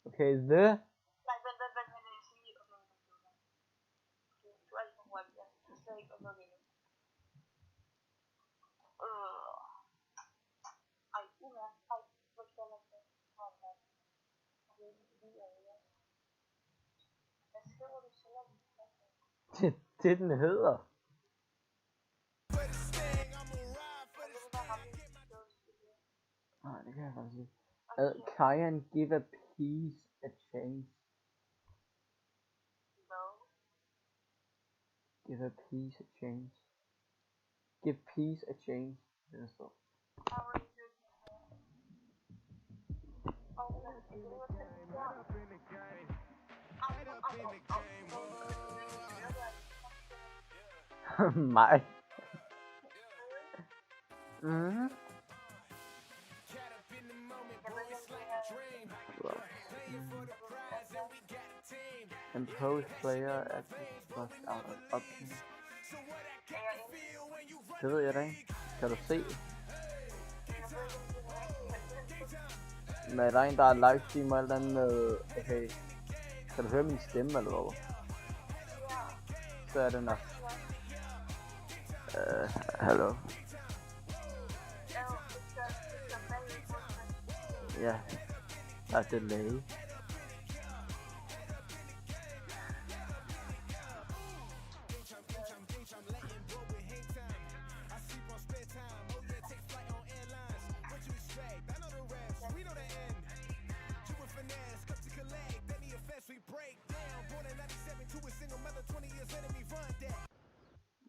Okay, the... Nej, vent, jeg skal lige åbne min computer. Du er alt for hurtig, jeg kan slet ikke åbne det endnu. Ej, hvad skal jeg lade? Hvad skriver du selv om det? Det den hedder. Nej, det kan jeg faktisk ikke. Kajan give a piece a chance. No. Give a piece a chance. Give peace a chance. Det der står. Mig. Impose player at plus out of option. Det ved jeg da ikke. Kan du se? Men er der en, der er livestream og alt andet med... Okay. Kan du høre min stemme eller hvad? Så er det nok. Hallo. Ja. Der er delay.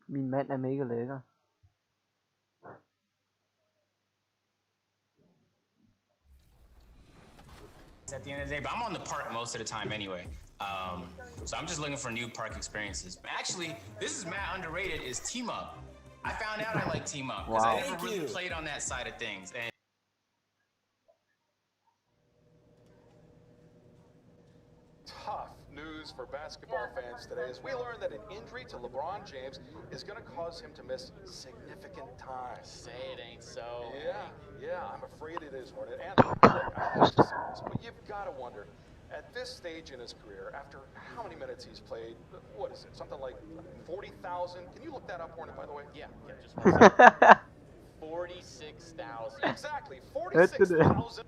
Min mand er mega lækker. At the end of the day, but I'm on the park most of the time anyway. So I'm just looking for new park experiences. But actually, this is mad underrated, is team up. I found out I like team up because I never really played on that side of things. And tough news for basketball fans today as we learn that an injury to LeBron James is going to cause him to miss significant time. say it ain't so. Yeah, I'm afraid it is, Hornet. And look, I hate to say this, but you've got to wonder, at this stage in his career, after how many minutes he's played, what is it, something like 40,000? Can you look that up, Hornet, by the way? Yeah, just 46,000. Exactly, 46,000.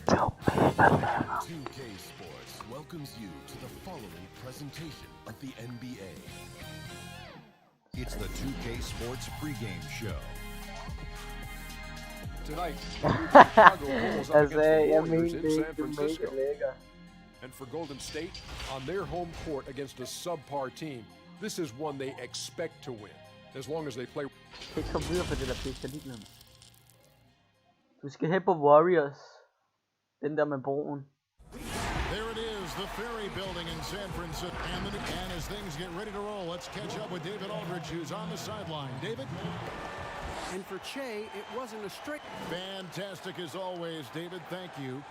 2K Sports welcomes you to the following presentation of the NBA. It's the 2K Sports pregame show. Tonight, the Chicago Bulls up against the I Warriors mean, in they San can make Francisco. it lækker. And for Golden State, on their home court against a subpar team, this is one they expect to win, as long as they play. Kan komme videre på det der pik, jeg ligeglad med. Du skal hen på Warriors. Den der med broen. There it is, the Ferry Building in San Francisco. And as things get ready to roll, let's catch up with David Aldridge, who's on the sideline. David? And for Che, it wasn't a straight... Fantastic as always, David. Thank you.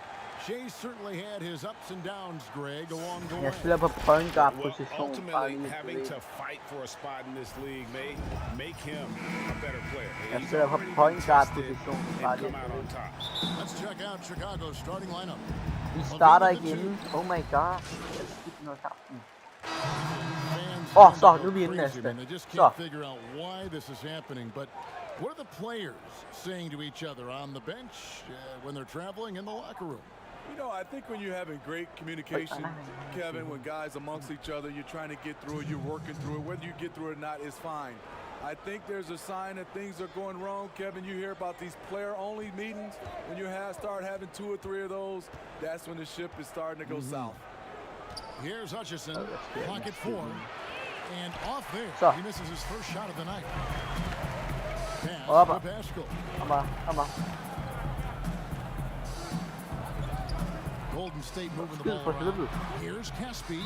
Shea certainly had his ups and downs, Greg, along the way. Jeg spiller på point guard position. Ultimately, having to fight for a spot in this league may make him a better player. Jeg spiller på point guard position. Come out on top. Let's check out Chicago's starting lineup. Vi starter igen. Oh my god. Jeg skifter noget kampen. Så nu er vi inde næste. They just Så. can't figure out why this is happening, but what are the players saying to each other on the bench when they're traveling in the locker room? You know, I think when you're having great communication, Kevin, when guys amongst each other, you're trying to get through it, you're working through it. Whether you get through it or not is fine. I think there's a sign that things are going wrong. Kevin, you hear about these player-only meetings. When you start having 2 or 3 of those, that's when the ship is starting to go south. Here's Hutchison, pocket 4, and off there. So. He misses his first shot of the night. Pass Opa. to Pascal. Kom bare. Golden State moving the ball around. Here's Caspi,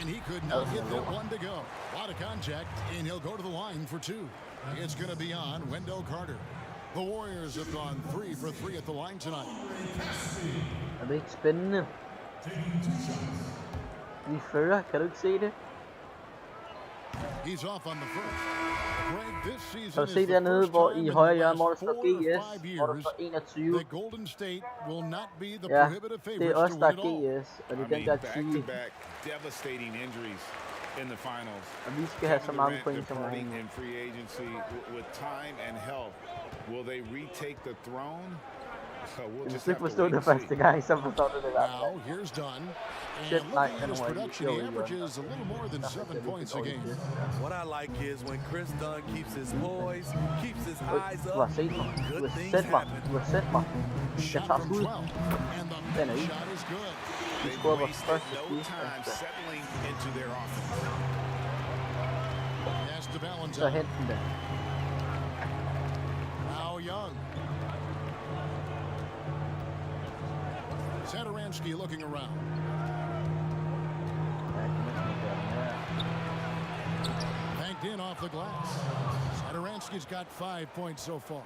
and he could not get that one to go. A lot of contact, and he'll go to the line for 2. It's going to be on Wendell Carter. The Warriors have gone 3 for 3 at the line tonight. Er det ikke spændende? Vi fører, kan du ikke se det? He's off on the first. Greg This Kan season du is se the dernede, first hvor time i in højre the hjørne, hvor der last står 4 or GS, 5 hvor der years står 21. that Golden State will not be the Ja, prohibitive det er favorites os, to der win it all. er GS, og det er I den mean, der back-to-back devastating injuries in the finals. og vi skal have så Kevin mange Durant point som departing muligt. in free agency with time and health. Will they retake the throne? So we'll Hvis just du have ikke to forstod wait det and see. første gang, så forstår du det i hvert Now, fald. here's Dunn. Shit, And nej, looking at han his var production, he averages a little more than 7 points a game. What I like is when Chris Dunn keeps his poise, keeps his eyes Du har up, set mig. Du good har things set mig. happen. Du har set mig. Jeg Shot tager from skud. 12. And the Den er i. shot is good. Vi They've scorede vores wasted første no skud. time settling into their offense. Pass to Så Valentine. hent den der. Now Young. Satoransky looking around. Banked in off the glass. Satoransky's got 5 points so far.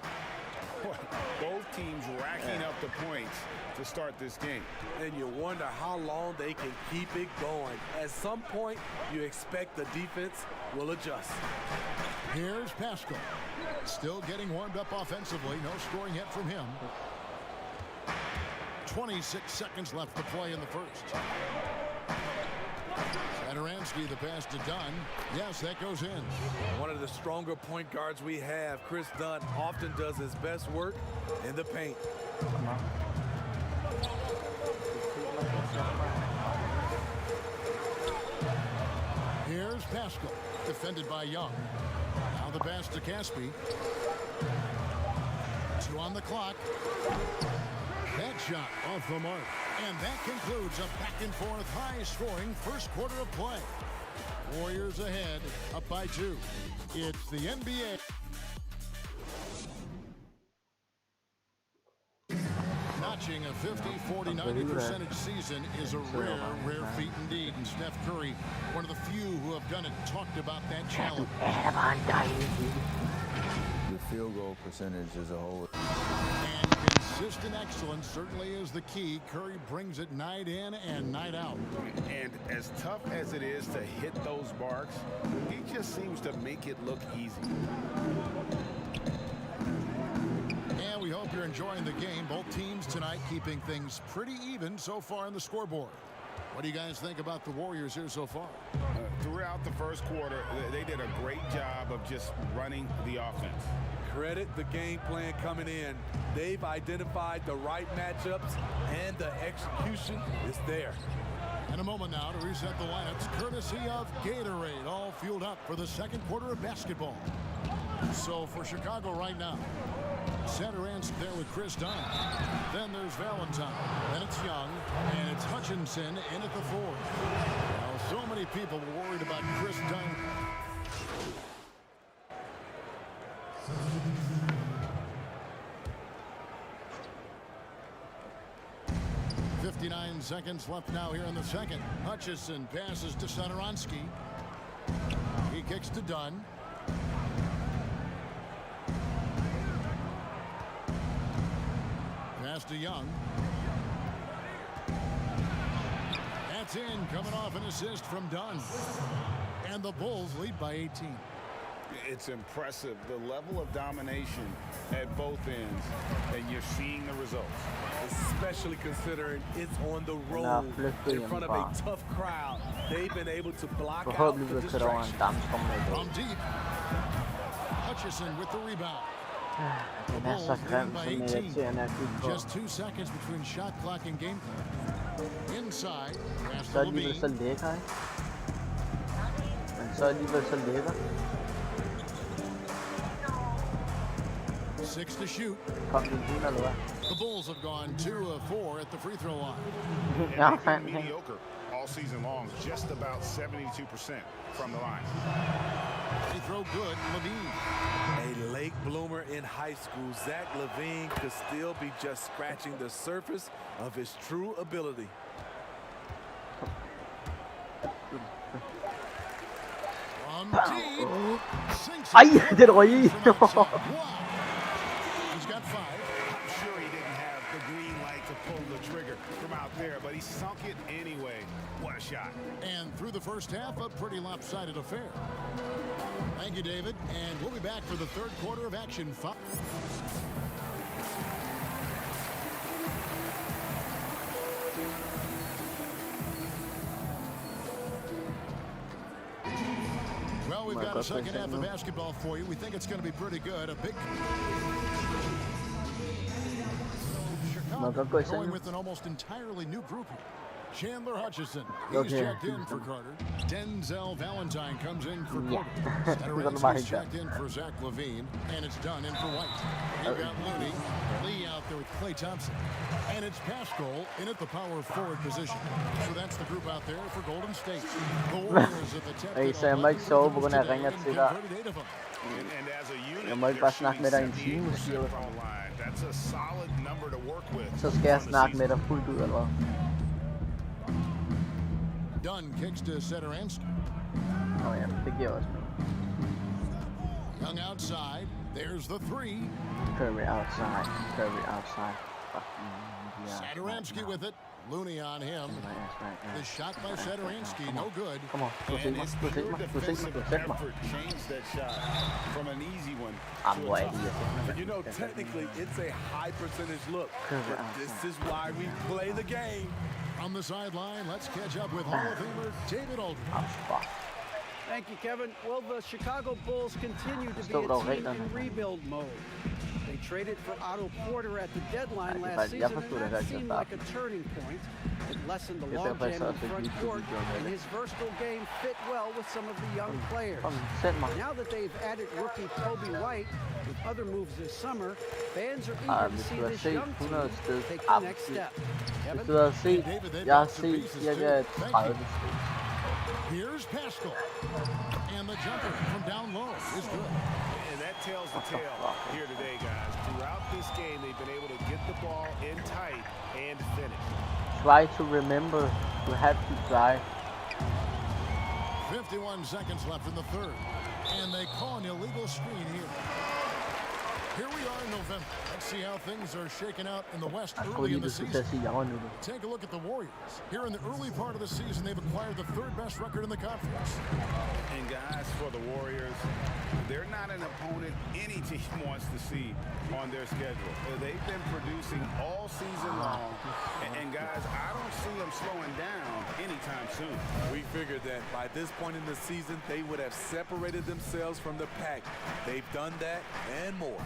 Both teams racking up the points to start this game. And you wonder how long they can keep it going. At some point, you expect the defense will adjust. Here's Pascal. Still getting warmed up offensively. No scoring yet from him. 26 seconds left to play in the first. Satoransky, the pass to Dunn. Yes, that goes in. One of the stronger point guards we have, Chris Dunn, often does his best work in the paint. Here's Pascal, defended by Young. Now the pass to Caspi. 2 on the clock. That shot off the mark. And that concludes a back-and-forth high-scoring first quarter of play. Warriors ahead, up by 2. It's the NBA. Notching a 50, 40, 90% season is a rare, rare feat indeed. And Steph Curry, one of the few who have done it, talked about that challenge. The field goal percentage as a whole. And consistent excellence certainly is the key. Curry brings it night in and night out. And as tough as it is to hit those marks, he just seems to make it look easy. And we hope you're enjoying the game. Both teams tonight keeping things pretty even so far on the scoreboard. What do you guys think about the Warriors here so far? Throughout the first quarter, they did a great job of just running the offense. Credit the game plan coming in. They've identified the right matchups, and the execution is there. In a moment now to reset the lineups, courtesy of Gatorade, all fueled up for the second quarter of basketball. So for Chicago right now, Satoransky there with Chris Dunn. Then there's Valentine. Then it's Young. And it's Hutchinson in at the 4. Now, so many people were worried about Chris Dunn. .59 seconds left now here in the second. Hutchison passes to Satoransky. He kicks to Dunn. Pass to Young. That's in, coming off an assist from Dunn. And the Bulls lead by 18. It's impressive, the level of domination at both ends, and you're seeing the results. Especially considering it's on the road in front of a tough crowd. They've been able to block out the distraction. From deep. Hutchison with the rebound. The Bulls leading by 18. Just 2 seconds between shot clock and game clock. Inside. Pass to Levine. Så lækker, ikke? Men så alligevel så lækker. 6 to shoot. Kom din bil, eller hvad? The Bulls have gone 2 of 4 at the free throw line. Ja, They've been mediocre all season long, just about 72% from the line. Free throw good, Levine. A late bloomer in high school, Zach LaVine could still be just scratching the surface of his true ability. From deep. Sinks Ej, it. den røg i. Wow. He's got 5. I'm sure he didn't have the the green light to pull the trigger from out there, but he sunk it anyway. What a shot. And through the first half, a pretty lopsided affair. Thank you, David. And we'll be back for the third quarter of action. Well, we've got a second half of basketball for you. We think it's going to be pretty good. A big Chicago going with an almost entirely new group here. Chandler Hutchison, he's checked in for Carter. Denzel Valentine comes in for Porter. He's checked in for Zach LaVine, and it's done in for White. You've got Looney, Lee out there with Klay Thompson, and it's Pascal in at the power forward position. So that's the group out there for Golden State. The Warriors at the top. Ey, så jeg må ikke sove på grund af, at jeg ringer til dig. Jeg må ikke bare snakke med dig i en time, siger du. Så skal jeg snakke med dig fuldt ud, eller hvad? Dunn kicks to Satoransky. Oh yeah, det giver også. Young outside. There's the three. Curry outside. Curry outside. Satoransky with it. Looney on him. The shot by Satoransky, no good. Come on, and his pure defensive effort changed that shot from an easy one to a tough. But you know, technically, it's a high percentage look. But this is why we play the game. On the sideline, let's catch up with Hall of Famer David Aldridge. Thank you, Kevin. Well, the Chicago Bulls continue to be a team in rebuild mode. They traded for Otto Porter at the deadline last season, and that seemed like a turning point. It lessened the logjam in the front court, and his versatile game fit well with some of the young players. Now that they've added rookie Kobe White with other moves this summer, fans are eager to see this young team take the next step. Hvis du havde set, jeg har set cirka 30 Here's Pascal, and the jumper from down low is good. And that tells the tale here today, guys. Throughout this game, they've been able to get the ball in tight and finish. Try to remember, you have to try. 51 seconds left in the third, and they call an illegal screen here. Here we are in November. Let's see how things are shaking out in the West early in the season. Take a look at the Warriors. Here in the early part of the season, they've acquired the third best record in the conference. And guys, for the Warriors, they're not an opponent any team wants to see on their schedule. They've been producing all season long. And guys, I don't see them slowing down anytime soon. We figured that by this point in the season, they would have separated themselves from the pack. They've done that and more.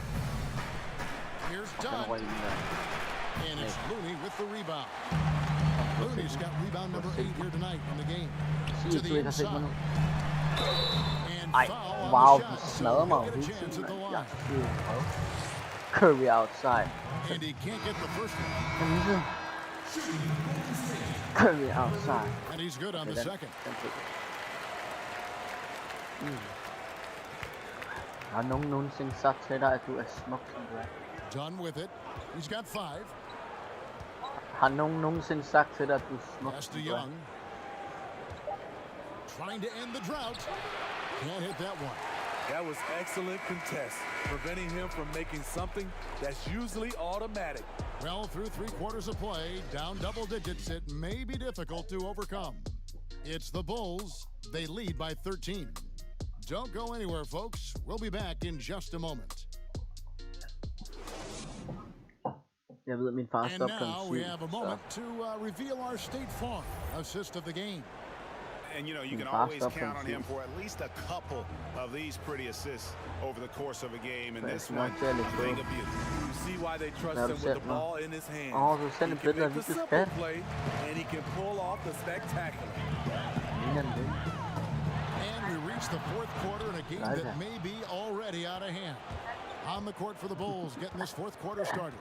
Here's Dunn. And it's Looney with the rebound. Looney's got rebound number 8 here tonight in the game. To the inside. And foul on the shot. So get a chance at the line. Curry outside. And he can't get the first one. Curry outside. And he's good on the second. Har nogen nogensinde sagt til dig, at du er smuk, som du er? Done with it. He's got 5. Har nogen nogensinde sagt til dig, at du er smuk, som du er? Trying to end the drought. Can't hit that one. That was excellent contest, preventing him from making something that's usually automatic. Well, through 3 quarters of play, down double digits, it may be difficult to overcome. It's the Bulls. They lead by 13. Don't go anywhere, folks. We'll be back in just a moment. Jeg ved, min far stopper And now we have a moment to reveal our State Farm assist of the game. And you know, you can always count on him for at least a couple of these pretty assists over the course of a game. And this one, I think of you. You see why they trust him with the ball in his hands. Du sender He can billeder, make the vi simple play, and he can pull off the spectacular. And we reach the fourth quarter in a game that may be already out of hand. On the court for the Bulls, getting this fourth quarter started.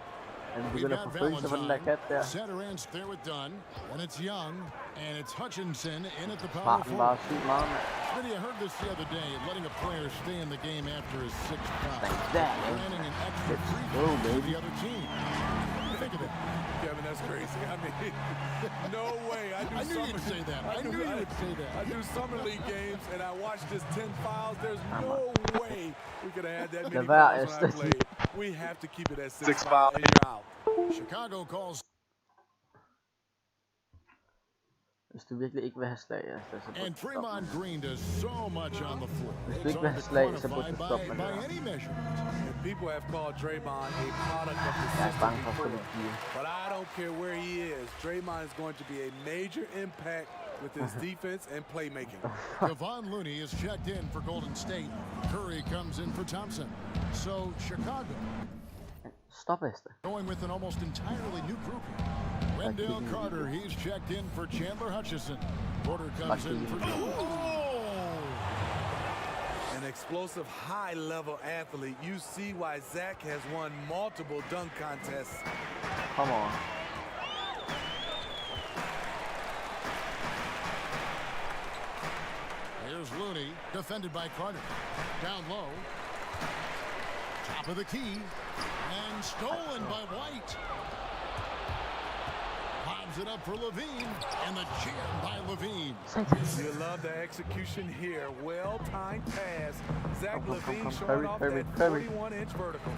We've got Valentine, Satoransky there with Dunn, and it's Young, and it's Hutchinson in at the power forward. Smitty, I heard this the other day, letting a player stay in the game after his 6th foul. Granting an extra free throw to the other team. Think of it. Kevin, that's crazy. I mean, no way. I knew you'd say that. I knew you would say that. I do summer league games, and I watched this 10 fouls. There's no way we could have had that many fouls when I played. We have to keep it at 6 fouls and you're out. Chicago calls. Hvis du virkelig ikke vil have slag, så And Fremont Green does so much on the floor. Hvis du It's ikke vil hard have to slag, så burde quantify du stoppe med by det. any measurement. And people have called Draymond a product of the Jeg er system bange for at få before. lidt gear. But I don't care where he is. Draymond is going to be a major impact with his defense and playmaking. Kevon Looney is checked in for Golden State. Curry comes in for Thompson. So Chicago Stop, Esther. going with an almost entirely new group here. Wendell Carter, he's checked in for Chandler Hutchison. Porter comes in for An explosive, high-level athlete. You see why Zach has won multiple dunk contests. Come on. Here's Looney, defended by Carter. Down low. Top of the key. And stolen by White. Lobs it up for Levine. And the jam by Levine. You love the execution here. Well-timed pass. Zach Levine showing off that 41-inch vertical.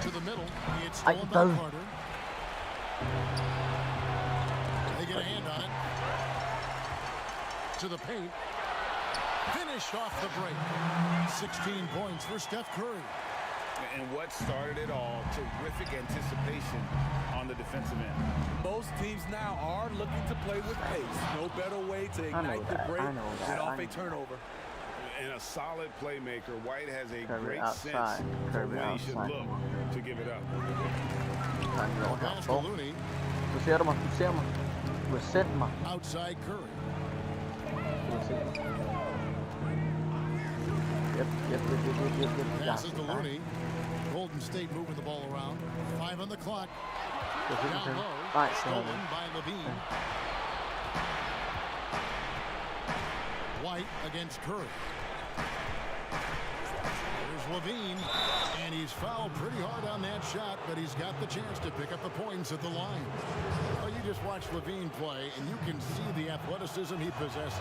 To the middle. It's stolen by Carter. They get a hand on it. To the paint. Finished off the break. 16 points for Steph Curry. And what started it all, terrific anticipation on the defensive end. Most teams now are looking to play with pace. No better way to ignite the break than off a turnover. And a solid playmaker, White has a Curry great outside. sense Curry for when he should outside. look to give it up. Pass to Looney. Du ser mig, du ser mig. Du har sendt mig. Outside Curry. Du har set mig. Yep. Passes to Looney. Golden State moving the ball around. 5 on the clock. Down low. Stolen by Levine. White against Curry. Here's Levine. And he's fouled pretty hard on that shot, but he's got the chance to pick up the points at the line. Well, you just watch Levine play, and you can see the athleticism he possesses.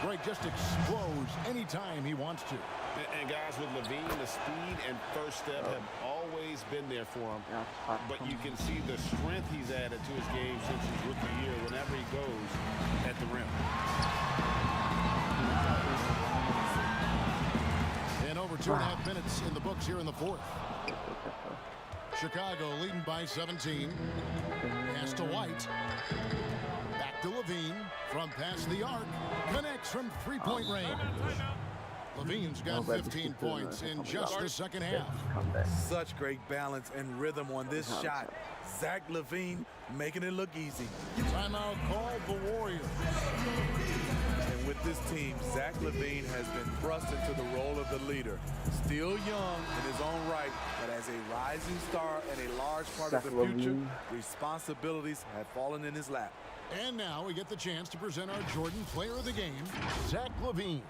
Greg just explodes anytime he wants to. And guys, with Levine, the speed and first step have always been there for him. But you can see the strength he's added to his game since his rookie year whenever he goes at the rim. And over 2.5 minutes in the books here in the fourth. Chicago leading by 17. Pass to White. Back to Levine. From past the arc. Connects from three-point range. Levine's got 15 points in just the second half. Such great balance and rhythm on this shot. Zach Levine making it look easy. Timeout called the Warriors. And with this team, Zach Levine has been thrust into the role of the leader. Still young in his own right, but as a rising star and a large part of the future, responsibilities have fallen in his lap. And now we get the chance to present our Jordan Player of the Game, Zach Levine.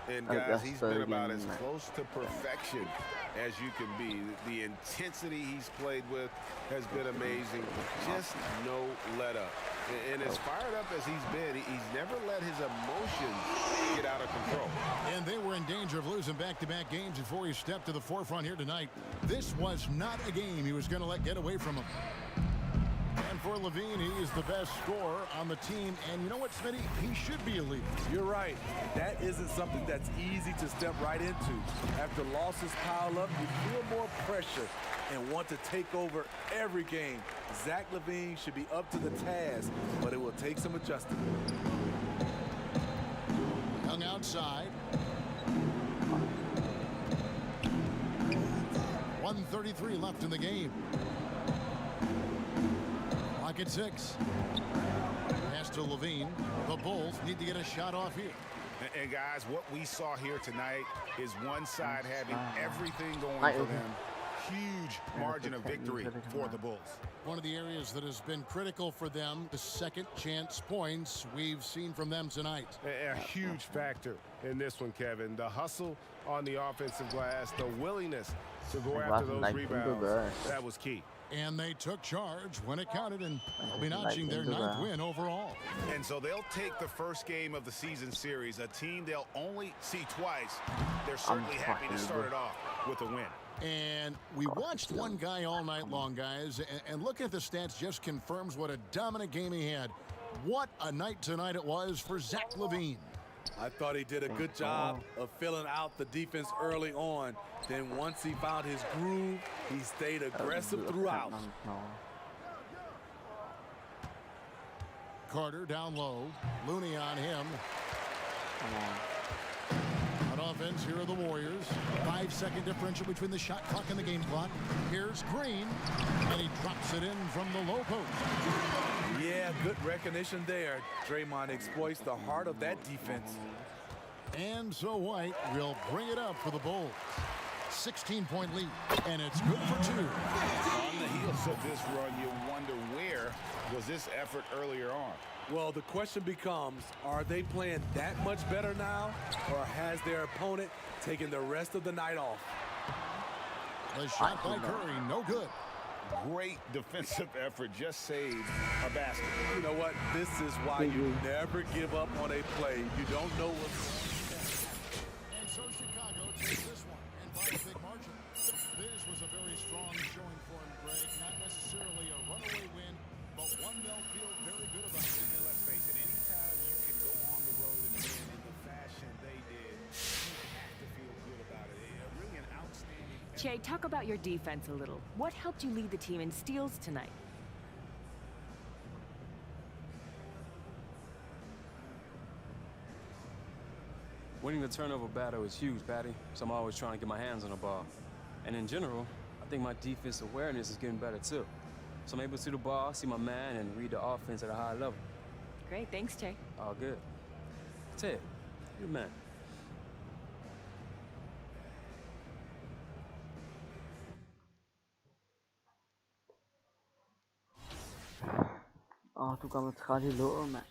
And guys, he's been about as close to perfection as you can be. The intensity he's played with has been amazing. Just no let up. And as fired up as he's been, he's never let his emotions get out of control. And they were in danger of losing back-to-back games before he stepped to the forefront here tonight. This was not a game he was going to let get away from him. And for Levine, he is the best scorer on the team. And you know what, Smitty? He should be a leader. You're right. That isn't something that's easy to step right into. After losses pile up, you feel more pressure and want to take over every game. Zach Levine should be up to the task, but it will take some adjusting. Young outside. 1:33 left in the game. Clock at 6. Pass to Levine. The Bulls need to get a shot off here. And guys, what we saw here tonight is one side having everything going for them. Huge margin of victory for the Bulls. One of the areas that has been critical for them, the second chance points we've seen from them tonight. A huge factor in this one, Kevin. The hustle on the offensive glass, the willingness to go after those rebounds, that was key. And they took charge when it counted, and they'll be notching their 9th win overall. And so they'll take the first game of the season series, a team they'll only see twice. They're certainly happy to start it off with a win. And we watched one guy all night long, guys, and looking at the stats just confirms what a dominant game he had. What a night tonight it was for Zach LaVine. I thought he did a good job of filling out the defense early on. Then once he found his groove, he stayed aggressive throughout. Carter down low. Looney on him. On offense, here are the Warriors. 5-second differential between the shot clock and the game clock. Here's Green, and he drops it in from the low post. Yeah, good recognition there. Draymond exploits the heart of that defense. And so White will bring it up for the Bulls. 16-point lead, and it's good for 2. On the heels of this run, you wonder where was this effort earlier on? Well, the question becomes, are they playing that much better now, or has their opponent taken the rest of the night off? The shot by Curry, no good. Great defensive effort, just saved a basket. You know what? This is why you never give up on a play. You don't know what's... And so Chicago takes this one, and by a big margin. This was a very strong showing for him, Greg. Not necessarily a runaway win, but one they'll feel very good about. And let's face it, anytime you can go on the road and win in the fashion they did, you have to feel good about it. Really an outstanding... Che, talk about your defense a little. What helped you lead the team in steals tonight? Winning the turnover battle is huge, Patty, so I'm always trying to get my hands on the ball. And in general, I think my defense awareness is getting better too. So I'm able to see the ball, see my man, and read the offense at a high level. Great, thanks, Che. All good. Ted, you're the man. Du kommer træt i låget, mand.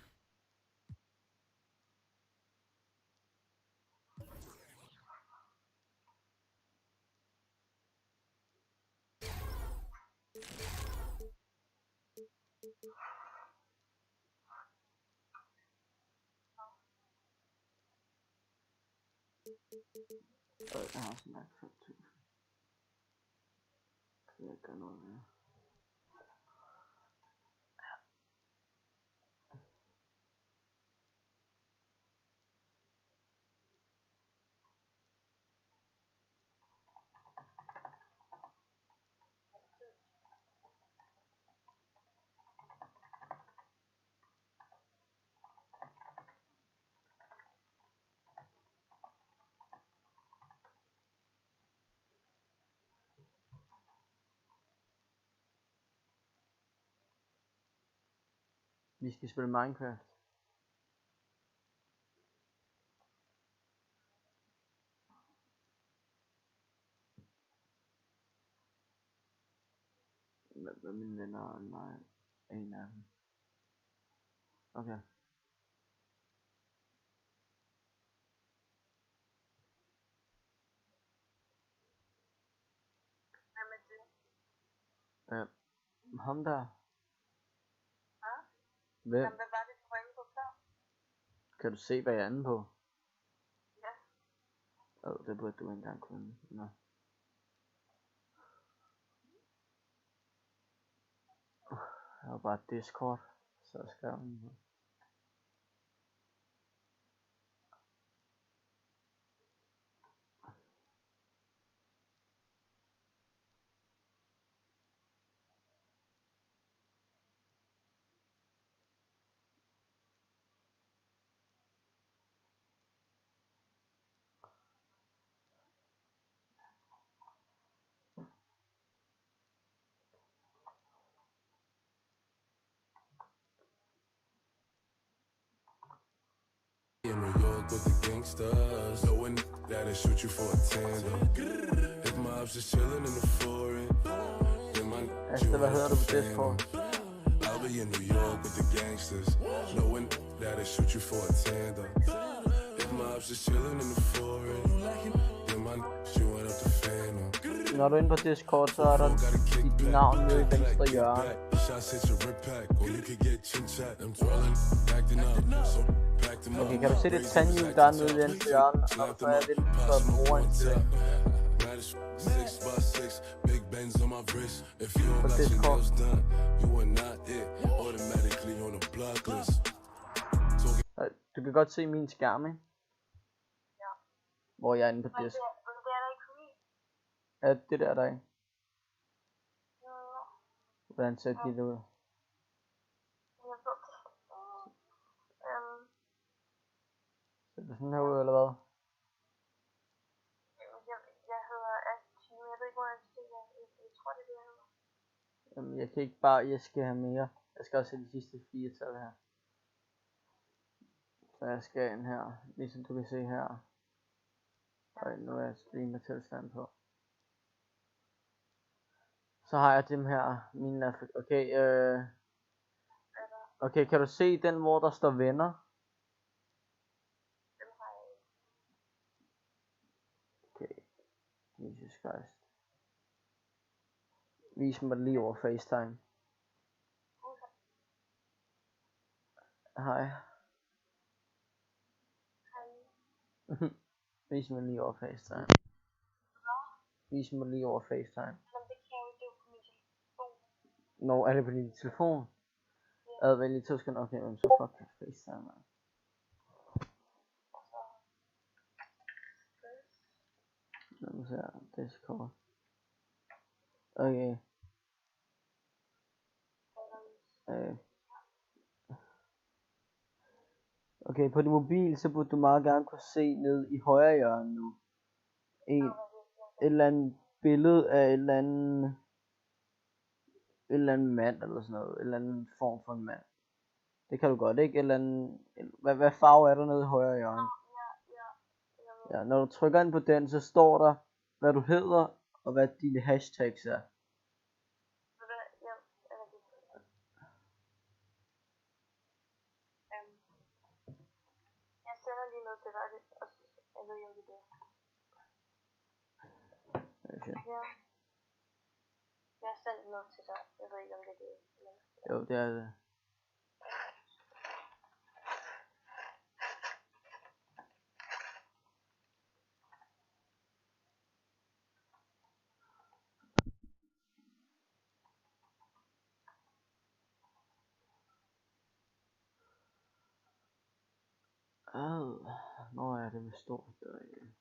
Jeg har også mærket 5.000. Kan jeg ikke gøre noget mere? Vi skal spille Minecraft. Med mine venner og mig. En af dem. Okay. Ham der. Hvem? Jamen, hvad var det, du var inde på før? Kan du se, hvad jeg er inde på? Ja. Det burde du ikke engang kunne. Nå. Jeg har bare Discord, så jeg skrev den på. In New York with the gangsters, knowing that'll shoot you for a tandem. If my ops is chilling in the foreign, then my hvad hedder du på Discord? I'll be in New York with the gangsters, knowing that'll shoot you for a tandem. If my ops is chilling in the foreign, then my you went up the phantom. Når du er inde på Discord, så er der dit navn nede i venstre hjørne. Okay, kan du se det tandhjul, der er nede i venstre hjørne? Og så er det så bruger en til det. at a 6x6, big bands on my wrist. If you don't got your nails done, you are not it. Automatically on the blacklist. Du kan godt se min skærm, ikke? Ja. Hvor jeg er inde på Men disk. det er der ikke for mig. Ja, det der ikke. Hvordan ser det ud? Ser det sådan her ud, eller hvad? Jeg hedder Astin, jeg ved ikke, hvor jeg skal se. Jeg tror, det er det, jeg hedder. Jamen, jeg kan ikke bare, jeg skal have mere. Jeg skal også have de sidste 4 tal her. Så jeg skal ind her, ligesom du kan se her. Og nu er jeg streamer tilstand på. Så har jeg dem her, mine okay, okay, kan du se den, hvor der står venner? Dem har jeg ikke. Okay, Jesus Christ. Vis mig lige over FaceTime. Hej. Vis mig lige over FaceTime. Vis mig lige over FaceTime. Men det kan jeg jo, det er jo på min telefon. Nå, er det på din telefon? Ja. Vent lige 2 sekunder. Okay, men så fuck FaceTime, man. Lad mig se her. Discord. Okay. Okay, på din mobil, så burde du meget gerne kunne se ned i højre hjørne nu. Et eller andet billede af et eller andet mand eller sådan noget. En eller anden form for en mand. Det kan du godt, ikke? Eller anden, hvad farve er der nede i højre hjørne? Ja, når du trykker ind på den, så står der, hvad du hedder, og hvad dine hashtags er. Jeg sender lige noget til dig, og jeg ved ikke, om det er det. Okay. Ja. Jeg har sendt noget til dig, jeg ved ikke, om det er det. Jo, det er det. Nå er det med stort derinde.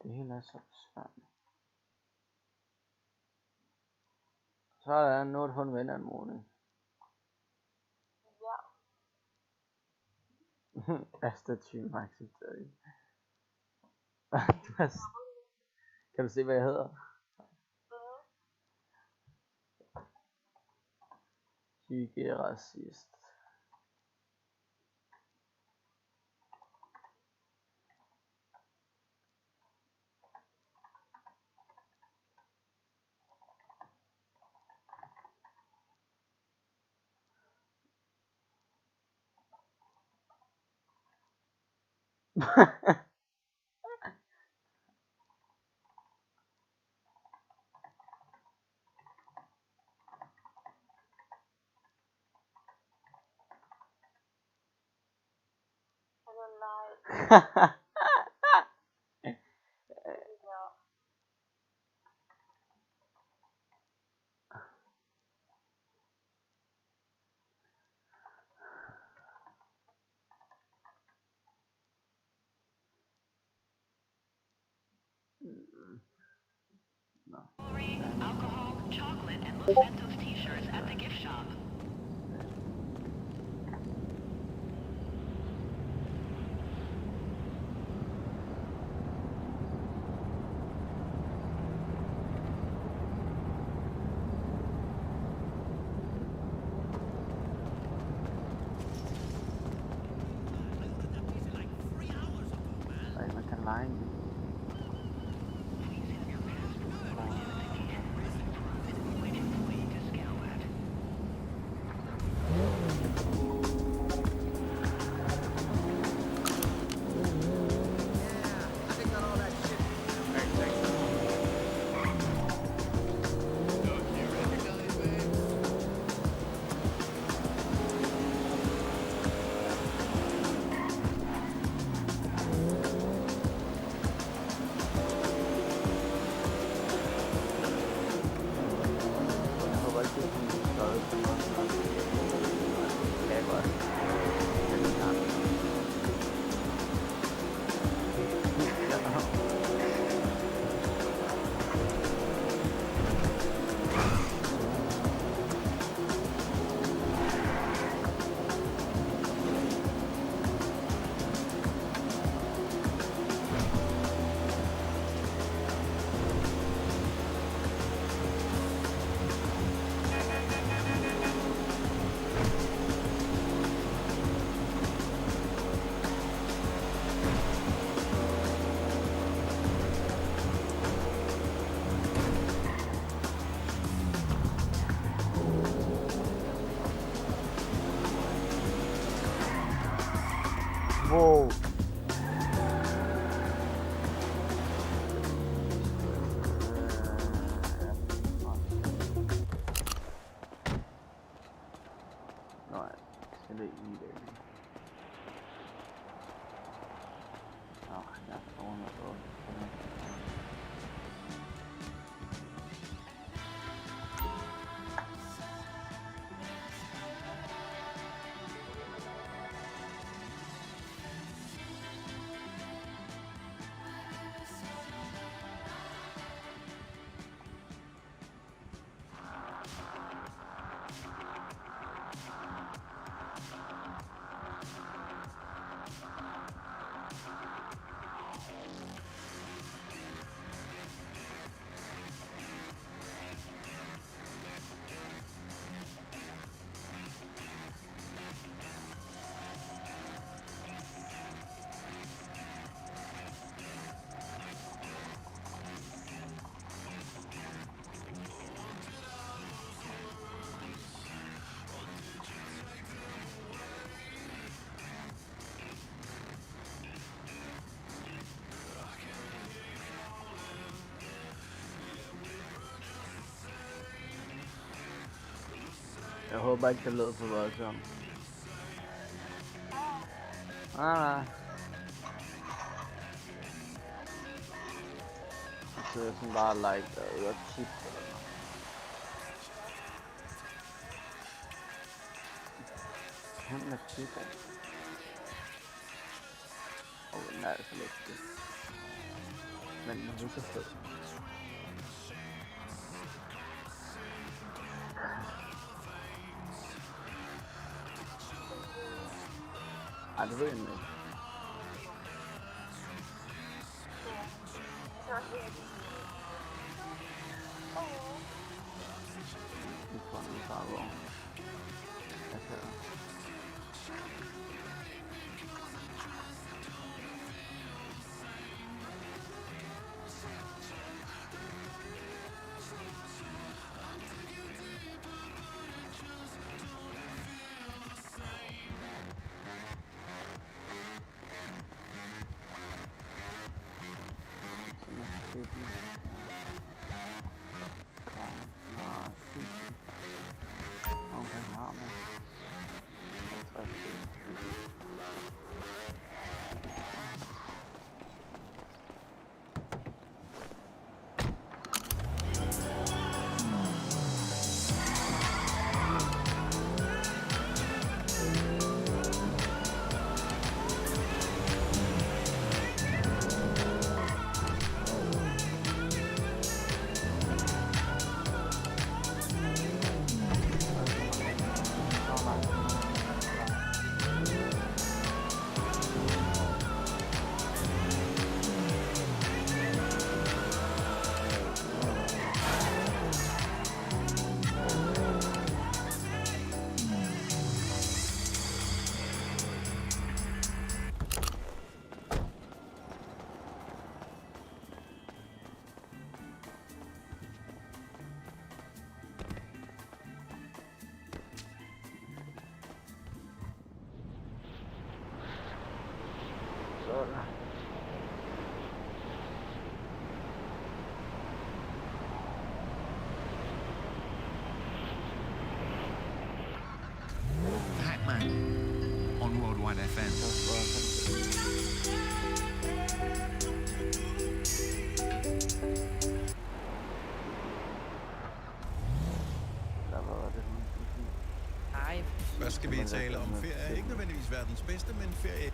Det hele er så svært. Så er der noget for en venanmodning. Ja. Asta Team accepteret. Kan du se, hvad jeg hedder? Hygge racist. Alcohol, chocolate, and Los Santos t-shirts at the gift shop. Man kan lege. Wow. Nej, det er i det. Nå, jeg får noget. Jeg håber ikke, det lød for voldsomt. Nej. Så jeg sådan bare like og ikke tip eller noget. Han er tip. Den er altså lidt det. Men den er ikke så fed. Ej, det ved jeg ikke. Nu får den bare vogn. Jeg kan... Pac-Man on Worldwide FM. Hvad skal vi tale om? Ferie er ikke nødvendigvis verdens bedste, men ferie...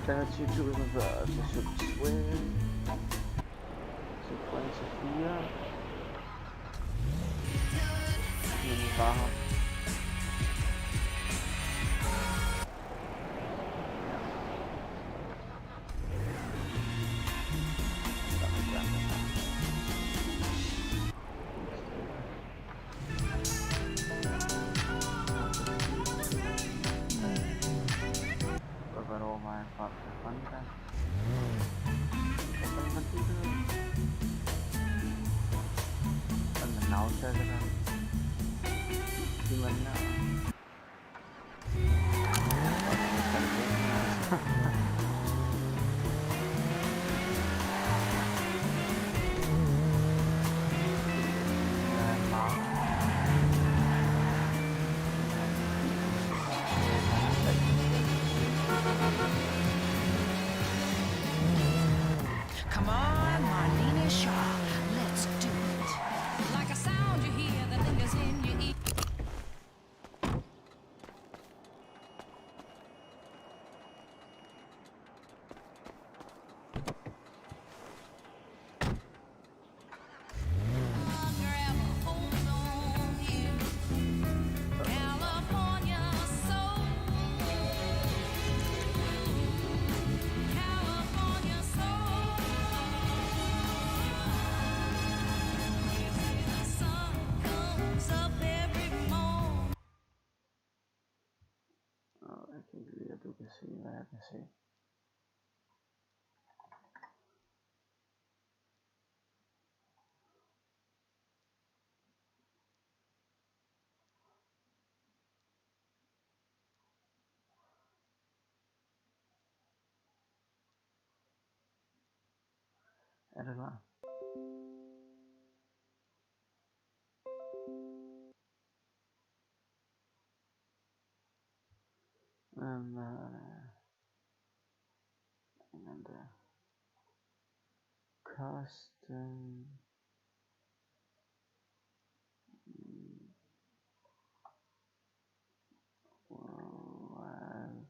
Den er 10.000 før, så subswing. Subswing til 4. Men vi bare her. men Come on, Marlena Shaw. Let's do it. Like a sound you hear that lingers in your ear. jeg kan ikke lide at du kan se hvad jeg kan se. Er du klar? En der custom worldwide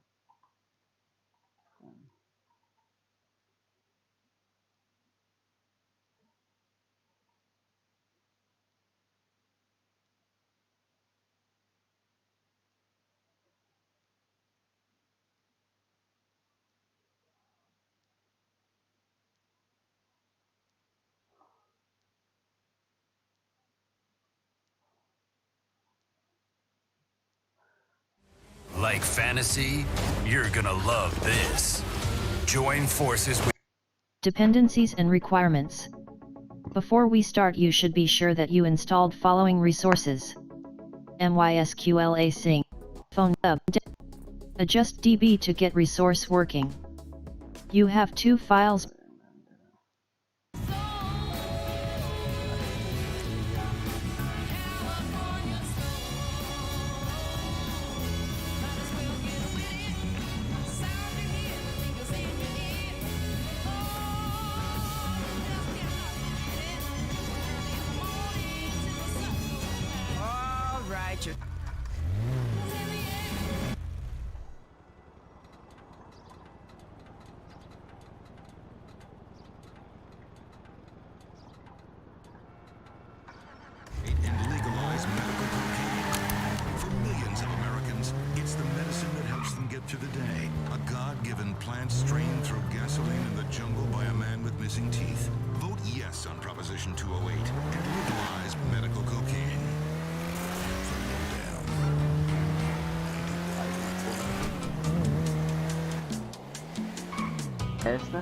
Like fantasy? You're gonna love this. Join forces with Dependencies and requirements. Before we start, you should be sure that you installed following resources: MySQL async, phone adjust DB to get resource working. You have 2 files. And legalize medical cocaine. For millions of Americans, it's the medicine that helps them get through the day. A God-given plant strained through gasoline in the jungle by a man with missing teeth. Vote yes on Proposition 208 and legalize medical cocaine. Esta